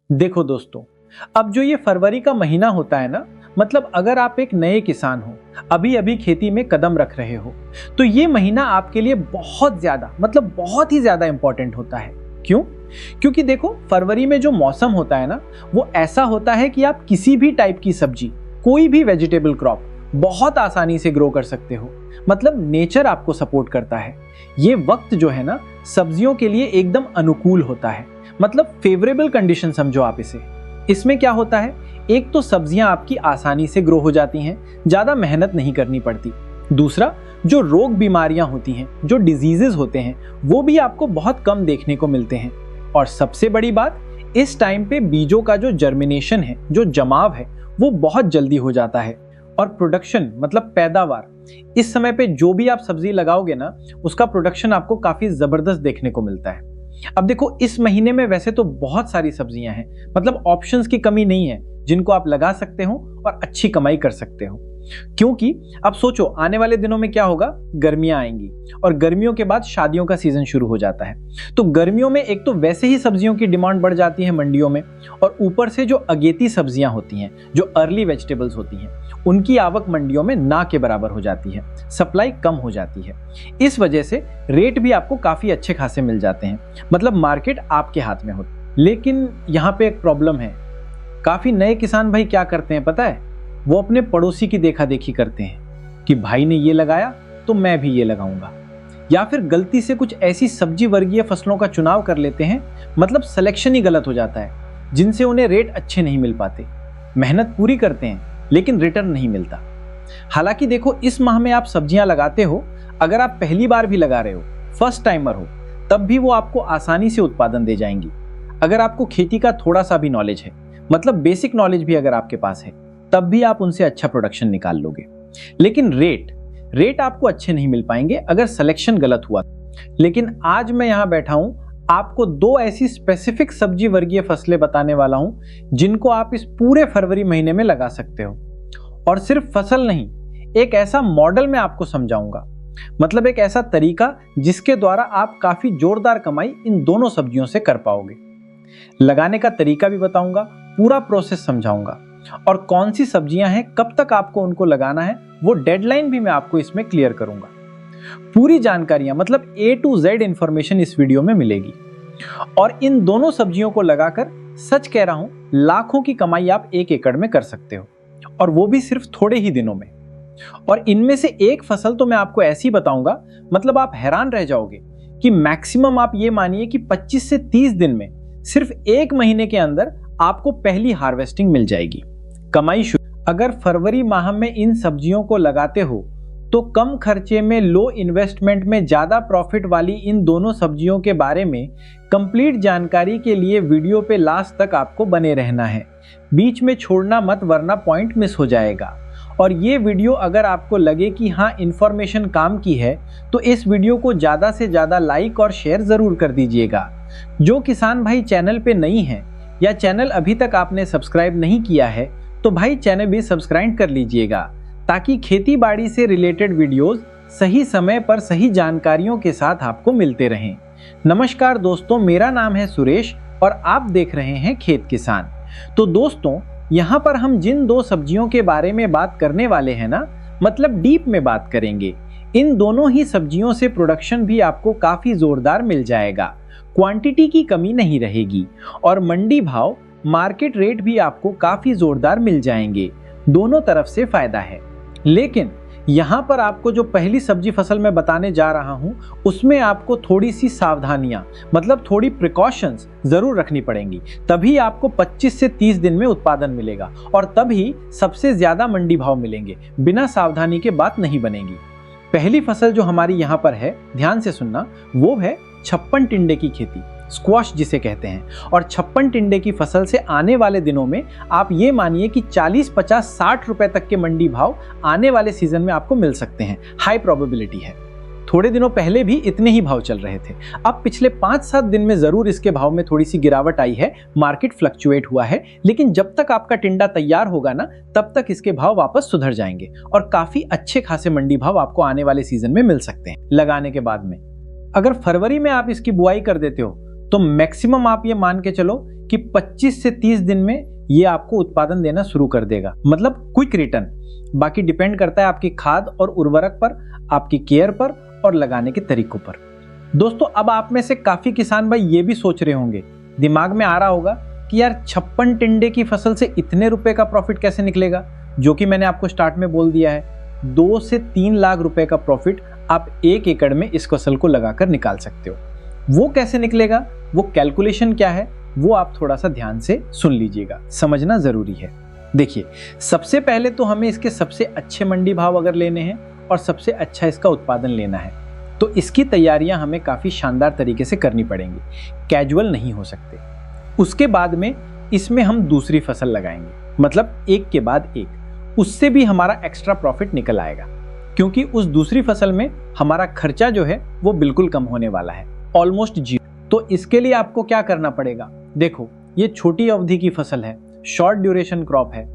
देखो दोस्तों, अब जो ये फरवरी का महीना होता है ना, मतलब अगर आप एक नए किसान हो, अभी अभी खेती में कदम रख रहे हो, तो ये महीना आपके लिए बहुत ज्यादा मतलब बहुत ही ज्यादा इंपॉर्टेंट होता है। क्यों? क्योंकि देखो, फरवरी में जो मौसम होता है ना, वो ऐसा होता है कि आप किसी भी टाइप की सब्जी, कोई भी वेजिटेबल क्रॉप बहुत आसानी से ग्रो कर सकते हो। मतलब नेचर आपको सपोर्ट करता है। ये वक्त जो है ना, सब्जियों के लिए एकदम अनुकूल होता है। मतलब फेवरेबल कंडीशन समझो आप इसे। इसमें क्या होता है, एक तो सब्जियां आपकी आसानी से ग्रो हो जाती हैं, ज्यादा मेहनत नहीं करनी पड़ती। दूसरा, जो रोग बीमारियां होती हैं, जो डिजीजेस होते हैं, वो भी आपको बहुत कम देखने को मिलते हैं। और सबसे बड़ी बात, इस टाइम पे बीजों का जो जर्मिनेशन है, जो जमाव है, वो बहुत जल्दी हो जाता है। और प्रोडक्शन मतलब पैदावार, इस समय पे जो भी आप सब्जी लगाओगे ना, उसका प्रोडक्शन आपको काफी जबरदस्त देखने को मिलता है। अब देखो, इस महीने में वैसे तो बहुत सारी सब्जियां हैं, मतलब ऑप्शंस की कमी नहीं है जिनको आप लगा सकते हो और अच्छी कमाई कर सकते हो। क्योंकि अब सोचो, आने वाले दिनों में क्या होगा, गर्मियां आएंगी और गर्मियों के बाद शादियों का सीजन शुरू हो जाता है। तो गर्मियों में एक तो वैसे ही सब्जियों की डिमांड बढ़ जाती है मंडियों में, और ऊपर से जो अगेती सब्जियां होती हैं, जो अर्ली वेजिटेबल्स होती हैं, उनकी आवक मंडियों में ना के बराबर हो जाती है, सप्लाई कम हो जाती है। इस वजह से रेट भी आपको काफी अच्छे खासे मिल जाते हैं, मतलब मार्केट आपके हाथ में होती। लेकिन यहाँ पे एक प्रॉब्लम है। काफी नए किसान भाई क्या करते हैं पता है, वो अपने पड़ोसी की देखा देखी करते हैं कि भाई ने ये लगाया तो मैं भी ये लगाऊंगा, या फिर गलती से कुछ ऐसी सब्जी वर्गीय फसलों का चुनाव कर लेते हैं, मतलब सिलेक्शन ही गलत हो जाता है, जिनसे उन्हें रेट अच्छे नहीं मिल पाते। मेहनत पूरी करते हैं लेकिन रिटर्न नहीं मिलता। हालांकि देखो, इस माह में आप सब्जियां लगाते हो, अगर आप पहली बार भी लगा रहे हो, फर्स्ट टाइमर हो, तब भी वो आपको आसानी से उत्पादन दे जाएंगी। अगर आपको खेती का थोड़ा सा भी नॉलेज है, मतलब बेसिक नॉलेज भी अगर आपके पास है, तब भी आप उनसे अच्छा प्रोडक्शन निकाल लोगे। लेकिन रेट आपको अच्छे नहीं मिल पाएंगे अगर सिलेक्शन गलत हुआ। लेकिन आज मैं यहां बैठा हूं, आपको दो ऐसी स्पेसिफिक सब्जी वर्गीय फसलें बताने वाला हूं जिनको आप इस पूरे फरवरी महीने में लगा सकते हो। और सिर्फ फसल नहीं, एक ऐसा मॉडल मैं आपको समझाऊंगा, मतलब एक ऐसा तरीका जिसके द्वारा आप काफी जोरदार कमाई इन दोनों सब्जियों से कर पाओगे। लगाने का तरीका भी बताऊंगा, पूरा प्रोसेस समझाऊंगा, और कौन सी सब्जियां हैं, कब तक आपको उनको लगाना है, वो डेडलाइन भी मैं आपको इसमें क्लियर करूंगा। पूरी जानकारियां मतलब A to Z इंफॉर्मेशन इस वीडियो में मिलेगी। और इन दोनों सब्जियों को लगाकर सच कह रहा हूं, लाखों की कमाई आप 1 एकड़ में कर सकते हो, और वो भी सिर्फ थोड़े ही दिनों में। और इनमें से एक फसल तो मैं आपको ऐसी बताऊंगा, मतलब आप हैरान रह जाओगे कि मैक्सिमम आप ये मानिए कि 25 से 30 दिन में, सिर्फ 1 महीने के अंदर आपको पहली हार्वेस्टिंग मिल जाएगी, कमाई शुरू। अगर फरवरी माह में इन सब्जियों को लगाते हो तो कम खर्चे में, लो इन्वेस्टमेंट में ज्यादा प्रॉफिट वाली इन दोनों सब्जियों के बारे में कंप्लीट जानकारी के लिए वीडियो पे लास्ट तक आपको बने रहना है। बीच में छोड़ना मत, वरना पॉइंट मिस हो जाएगा। और ये वीडियो अगर आपको लगे कि हाँ, इंफॉर्मेशन काम की है, तो इस वीडियो को ज्यादा से ज्यादा लाइक और शेयर जरूर कर दीजिएगा। जो किसान भाई चैनल पे नहीं है, या चैनल अभी तक आपने सब्सक्राइब नहीं किया है, तो भाई चैनल भी सब्सक्राइब कर लीजिएगा, ताकि खेती बाड़ी से रिलेटेड वीडियोस सही समय पर सही जानकारियों के साथ आपको मिलते रहें। नमस्कार दोस्तों, मेरा नाम है सुरेश और आप देख रहे हैं खेत किसान। तो दोस्तों, यहाँ पर हम जिन दो सब्जियों के बारे में बात करने वाले हैं ना, मतलब डीप में बात करेंगे, इन दोनों ही सब्जियों से प्रोडक्शन भी आपको काफी जोरदार मिल जाएगा, क्वांटिटी की कमी नहीं रहेगी, और मंडी भाव, मार्केट रेट भी आपको काफी जोरदार मिल जाएंगे। दोनों तरफ से फायदा है। लेकिन यहाँ पर आपको जो पहली सब्जी फसल मैं बताने जा रहा हूँ, उसमें आपको थोड़ी सी सावधानियां, मतलब थोड़ी प्रिकॉशंस जरूर रखनी पड़ेंगी, तभी आपको 25 से 30 दिन में उत्पादन मिलेगा, और तभी सबसे ज्यादा मंडी भाव मिलेंगे। बिना सावधानी के बात नहीं बनेगी। पहली फसल जो हमारी यहाँ पर है, ध्यान से सुनना, वो है 56 टिंडे की खेती, स्क्वाश जिसे कहते हैं। और 56 टिंडे की फसल से आने वाले दिनों में आप ये मानिए कि 40, 50, 60 रुपए तक के मंडी भाव आने वाले सीजन में आपको मिल सकते हैं। हाई प्रोबेबिलिटी है। थोड़े दिनों पहले भी इतने ही भाव चल रहे थे। अब पिछले 5-7 दिन में जरूर इसके भाव में थोड़ी सी गिरावट आई है, मार्केट फ्लक्चुएट हुआ है, लेकिन जब तक आपका टिंडा तैयार होगा ना, तब तक इसके भाव वापस सुधर जाएंगे और काफी अच्छे खासे मंडी भाव आपको आने वाले सीजन में मिल सकते हैं लगाने के बाद में। अगर फरवरी में आप इसकी बुआई कर देते हो, तो मैक्सिमम आप ये मान के चलो कि 25 से 30 दिन में ये आपको उत्पादन देना शुरू कर देगा, मतलब क्विक रिटर्न। बाकी डिपेंड करता है आपकी खाद और उर्वरक पर, आपकी केयर पर और लगाने के तरीकों पर। दोस्तों, अब आप में से काफी किसान भाई ये भी सोच रहे होंगे, दिमाग में आ रहा होगा कि यार 56 टिंडे की फसल से इतने रुपए का प्रॉफिट कैसे निकलेगा, जो कि मैंने आपको स्टार्ट में बोल दिया है 2 से 3 लाख रुपए का प्रॉफिट आप 1 एकड़ में इस फसल को लगाकर निकाल सकते हो। वो कैसे निकलेगा, वो कैलकुलेशन क्या है, वो आप थोड़ा सा ध्यान से सुन लीजिएगा, समझना जरूरी है। देखिए, सबसे पहले तो हमें इसके सबसे अच्छे मंडी भाव अगर लेने हैं और सबसे अच्छा इसका उत्पादन लेना है, तो इसकी तैयारियां हमें काफी शानदार तरीके से करनी पड़ेंगी, कैजुअल नहीं हो सकते। उसके बाद में इसमें हम दूसरी फसल लगाएंगे, मतलब एक के बाद एक। उससे भी हमारा एक्स्ट्रा प्रॉफिट निकल आएगा, क्योंकि उस दूसरी फसल में हमारा खर्चा जो है वो बिल्कुल कम होने वाला है, ऑलमोस्ट जीरो। तो इसके लिए आपको क्या करना पड़ेगा, देखो ये छोटी अवधि की फसल है, शॉर्ट ड्यूरेशन क्रॉप है,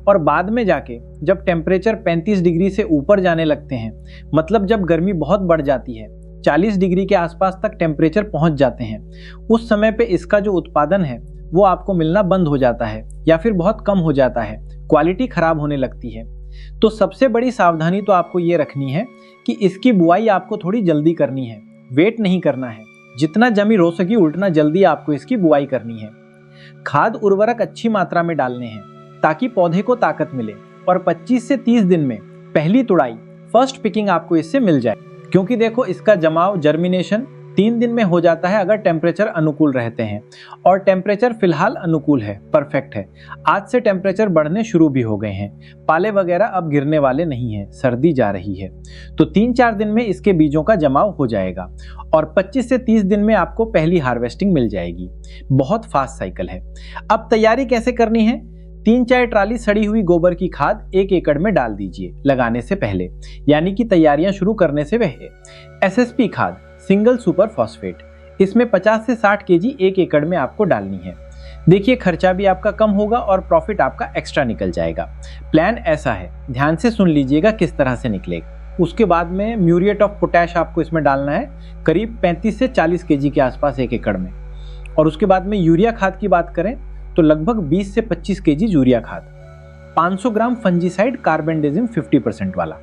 और बाद में जाके जब टेम्परेचर 35 डिग्री से ऊपर जाने लगते हैं, मतलब जब गर्मी बहुत बढ़ जाती है, 40 डिग्री के आसपास तक टेम्परेचर पहुंच जाते हैं, उस समय पे इसका जो उत्पादन है वो आपको मिलना बंद हो जाता है या फिर बहुत कम हो जाता है, क्वालिटी खराब होने लगती है। तो सबसे बड़ी सावधानी तो आपको ये रखनी है कि इसकी बुआई आपको थोड़ी जल्दी करनी है, वेट नहीं करना है, जितना जमीन हो सके उतना जल्दी आपको इसकी बुआई करनी है। खाद उर्वरक अच्छी मात्रा में डालने हैं ताकि पौधे को ताकत मिले, और 25 से 30 दिन में पहली तुड़ाई, फर्स्ट पिकिंग आपको इससे मिल जाए। क्योंकि देखो, इसका जमाव, जर्मिनेशन 3 दिन में हो जाता है अगर टेम्परेचर अनुकूल रहते हैं, और टेम्परेचर फिलहाल अनुकूल है, परफेक्ट है। आज से टेम्परेचर बढ़ने शुरू भी हो गए हैं, पाले वगैरह अब गिरने वाले नहीं हैं, सर्दी जा रही है, तो 3-4 दिन में इसके बीजों का जमाव हो जाएगा और 25 से 30 दिन में आपको पहली हार्वेस्टिंग मिल जाएगी। बहुत फास्ट साइकिल है। अब तैयारी कैसे करनी है, 3-4 ट्राली सड़ी हुई गोबर की खाद 1 एकड़ में डाल दीजिए लगाने से पहले, यानी कि तैयारियां शुरू करने से पहले। एसएसपी खाद, सिंगल सुपर फॉस्फेट, इसमें 50 से 60 केजी 1 एकड़ में आपको डालनी है। देखिए, खर्चा भी आपका कम होगा और प्रॉफिट आपका एक्स्ट्रा निकल जाएगा। प्लान ऐसा है, ध्यान से सुन लीजिएगा किस तरह से निकलेगा। उसके बाद में म्यूरिएट ऑफ पोटैश आपको इसमें डालना है, करीब 35 से 40 केजी के आसपास 1 एकड़ में। और उसके बाद में यूरिया खाद की बात करें तो लगभग 20 से 25 केजी यूरिया खाद, 500 ग्राम फंजीसाइड कार्बेंडेजिम 50% वाला।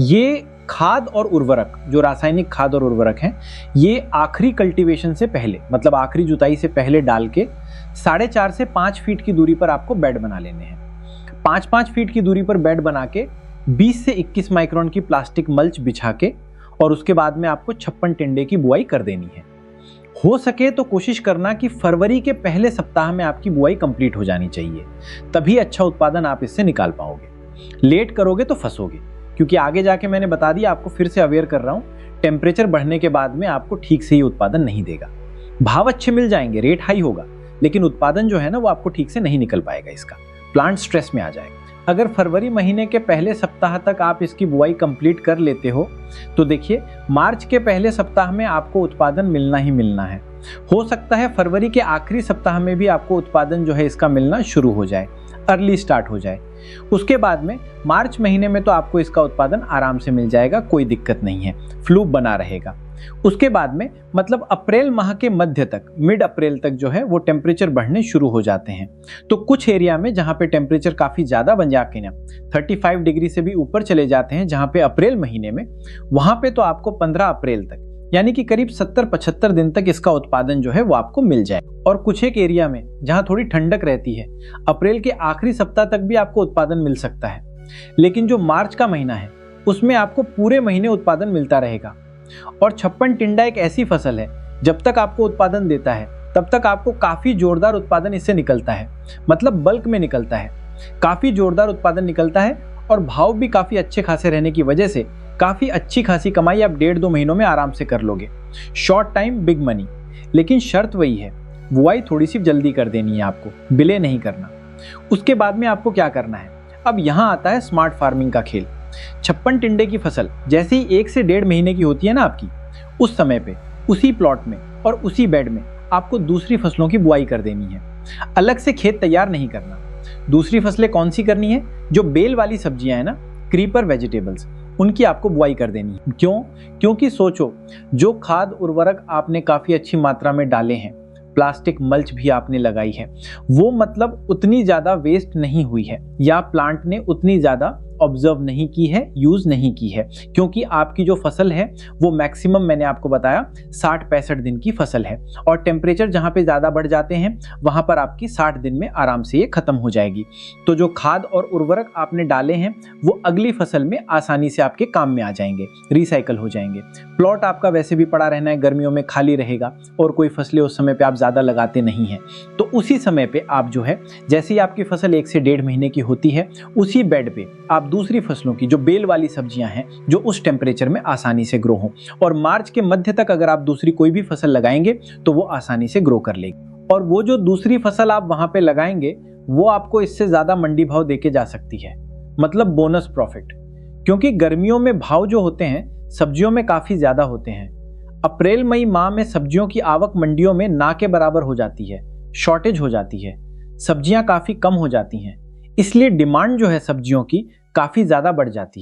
ये खाद और उर्वरक, जो रासायनिक खाद और उर्वरक हैं, ये आखिरी कल्टीवेशन से पहले, मतलब आखिरी जुताई से पहले डाल के 4.5 से 5 फीट की दूरी पर आपको बेड बना लेने हैं। 5-5 फीट की दूरी पर बेड बना के 20 से 21 माइक्रोन की प्लास्टिक मल्च बिछा के, और उसके बाद में आपको 56 टिंडे की बुआई कर देनी है। हो सके तो कोशिश करना कि फरवरी के पहले सप्ताह में आपकी बुआई कंप्लीट हो जानी चाहिए, तभी अच्छा उत्पादन आप इससे निकाल पाओगे। लेट करोगे तो फंसोगे, क्योंकि आगे जाके मैंने बता दिया, आपको फिर से अवेयर कर रहा हूं, टेम्परेचर बढ़ने के बाद में आपको ठीक से ही उत्पादन नहीं देगा। भाव अच्छे मिल जाएंगे, रेट हाई होगा, लेकिन उत्पादन जो है ना वो आपको ठीक से नहीं निकल पाएगा, इसका प्लांट स्ट्रेस में आ जाएगा। अगर फरवरी महीने के पहले सप्ताह तक आप इसकी बुआई कंप्लीट कर लेते हो तो देखिए, मार्च के पहले सप्ताह में आपको उत्पादन मिलना ही मिलना है। हो सकता है फरवरी के आखिरी सप्ताह में भी आपको उत्पादन जो है इसका मिलना शुरू हो जाए, अर्ली स्टार्ट हो जाए। उसके बाद में मार्च महीने में तो आपको इसका उत्पादन आराम से मिल जाएगा, कोई दिक्कत नहीं है, फ्लू बना रहेगा। उसके बाद में मतलब अप्रैल माह के मध्य तक, मिड अप्रैल तक जो है वो टेम्परेचर बढ़ने शुरू हो जाते हैं। तो कुछ एरिया में जहाँ पे टेम्परेचर काफ़ी ज़्यादा बन जाके ना 35 डिग्री से भी ऊपर चले जाते हैं, जहाँ पे अप्रैल महीने में, वहाँ पे तो आपको 15 अप्रैल तक, यानी कि करीब 70-75 दिन तक इसका उत्पादन जो है वो आपको मिल जाए। और कुछ एक एरिया में जहाँ थोड़ी ठंडक रहती है, अप्रैल के आखिरी सप्ताह तक भी आपको उत्पादन मिल सकता है। लेकिन जो मार्च का महीना है उसमें आपको पूरे महीने उत्पादन मिलता रहेगा। और 56 टिंडा एक ऐसी फसल है, जब तक आपको उत्पादन देता है तब तक आपको काफ़ी जोरदार उत्पादन इससे निकलता है, मतलब बल्क में निकलता है, काफ़ी जोरदार उत्पादन निकलता है। और भाव भी काफ़ी अच्छे खासे रहने की वजह से काफ़ी अच्छी खासी कमाई आप 1.5-2 महीनों में आराम से कर लोगे। Short time big money. लेकिन शर्त वही है, बुआई थोड़ी सी जल्दी कर देनी है आपको, डिले नहीं करना। उसके बाद में आपको क्या करना है, अब यहाँ आता है स्मार्ट फार्मिंग का खेल। 56 टिंडे की फसल जैसे ही 1 से 1.5 महीने की होती है ना आपकी, उस समय पे उसी प्लॉट में और उसी बेड में आपको दूसरी फसलों की बुआई कर देनी है। अलग से खेत तैयार नहीं करना। दूसरी फसलें कौन सी करनी है, जो बेल वाली सब्जियां हैं ना, क्रीपर वेजिटेबल्स, उनकी आपको बुआई कर देनी है। क्यों? क्योंकि सोचो, जो खाद उर्वरक आपने काफ़ी अच्छी मात्रा में डाले हैं, प्लास्टिक मल्च भी आपने लगाई है, वो मतलब उतनी ज़्यादा वेस्ट नहीं हुई है या प्लांट ने उतनी ज़्यादा ऑब्जर्व नहीं की है, यूज़ नहीं की है, क्योंकि आपकी जो फसल है वो मैक्सिमम मैंने आपको बताया 60-65 दिन की फसल है और टेम्परेचर जहाँ पे ज़्यादा बढ़ जाते हैं वहाँ पर आपकी 60 दिन में आराम से ये ख़त्म हो जाएगी। तो जो खाद और उर्वरक आपने डाले हैं वो अगली फसल में आसानी से आपके काम में आ जाएंगे, रिसाइकल हो जाएंगे। प्लॉट आपका वैसे भी पड़ा रहना है, गर्मियों में खाली रहेगा और कोई फसलें उस समय पे आप ज़्यादा लगाते नहीं हैं, तो उसी समय पे आप जो है, जैसे ही आपकी फसल 1 से 1.5 महीने की होती है, उसी बेड पे आप दूसरी फसलों की जो बेल वाली सब्जियां हैं जो उस टेम्परेचर में आसानी से ग्रो हो, और मार्च के मध्य तक अगर आप दूसरी कोई भी फसल लगाएंगे तो वो आसानी से ग्रो कर लेगी। और वो जो दूसरी फसल आप वहां पे लगाएंगे वो आपको इससे ज्यादा मंडी भाव देके जा सकती है, मतलब बोनस प्रॉफिट, क्योंकि गर्मियों में भाव जो होते हैं सब्जियों में काफी ज्यादा होते हैं। अप्रैल मई माह में सब्जियों की आवक मंडियों में ना के बराबर हो जाती है, शॉर्टेज हो जाती है, सब्जियां काफी कम हो जाती हैं, इसलिए डिमांड जो है सब्जियों की काफी ज्यादा बढ़ जाती है।